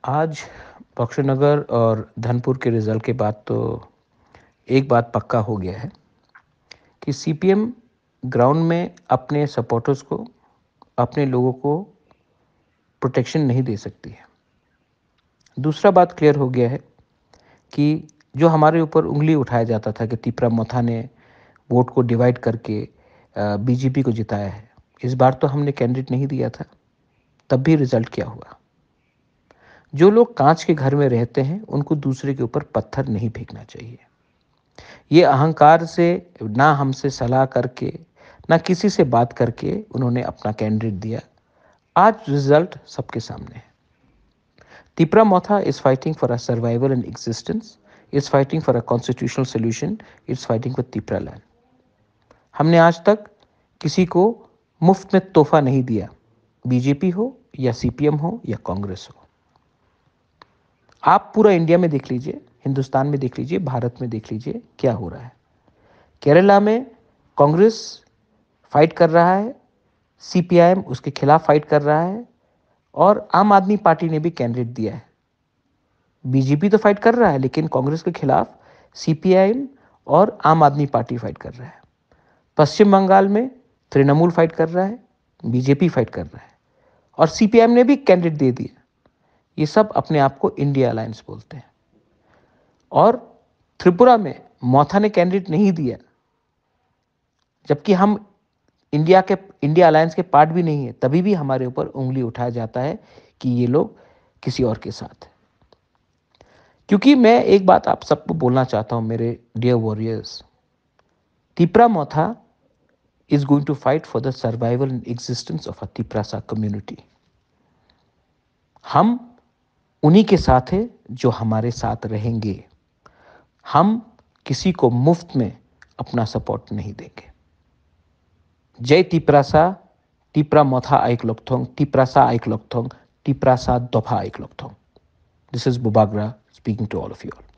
आज बक्शीनगर और धनपुर के रिजल्ट के बाद तो एक बात पक्का हो गया है कि सीपीएम ग्राउंड में अपने सपोर्टर्स को, अपने लोगों को प्रोटेक्शन नहीं दे सकती है। दूसरा बात क्लियर हो गया है कि जो हमारे ऊपर उंगली उठाया जाता था कि तिपरा मोथा ने वोट को डिवाइड करके बीजेपी को जिताया है, इस बार तो हमने कैंडिडेट नहीं दिया था, तब भी रिजल्ट क्या हुआ। जो लोग कांच के घर में रहते हैं उनको दूसरे के ऊपर पत्थर नहीं फेंकना चाहिए। ये अहंकार से, ना हमसे सलाह करके, ना किसी से बात करके उन्होंने अपना कैंडिडेट दिया। आज रिजल्ट सबके सामने है। Tipra Motha is fighting for a survival and existence, is fighting for a constitutional solution, is fighting for Tipra land. हमने आज तक किसी को मुफ्त में तोहफा नहीं दिया, बीजेपी हो या सीपीएम हो या कांग्रेस हो। आप पूरा इंडिया में देख लीजिए, हिंदुस्तान में देख लीजिए, भारत में देख लीजिए क्या हो रहा है। केरला में कांग्रेस फाइट कर रहा है, सीपीआईएम उसके खिलाफ फाइट कर रहा है और आम आदमी पार्टी ने भी कैंडिडेट दिया है। बीजेपी तो फाइट कर रहा है लेकिन कांग्रेस के खिलाफ सीपीआईएम और आम आदमी पार्टी फाइट कर रहा है। पश्चिम बंगाल में तृणमूल फाइट कर रहा है, बीजेपी फाइट कर रहा है और सीपीआईएम ने भी कैंडिडेट दे दिया। ये सब अपने आप को इंडिया अलायंस बोलते हैं। और त्रिपुरा में मोथा ने कैंडिडेट नहीं दिया, जबकि हम इंडिया अलायंस के पार्ट भी नहीं है, तभी भी हमारे ऊपर उंगली उठाया जाता है कि ये लोग किसी और के साथ है। क्योंकि मैं एक बात आप सबको बोलना चाहता हूं मेरे dear warriors, Tipra Motha is going to fight for the survival and existence of a Tiprasa community. हम उन्हीं के साथ हैं जो हमारे साथ रहेंगे। हम किसी को मुफ्त में अपना सपोर्ट नहीं देंगे। जय तिपरासा, तिपरा मोथा आइक लोकथोंग, तिपरासा आइक लोकथोंग, तिपरासा दोफा आइक लोकथोंग। This is Bubagra speaking to all of you all.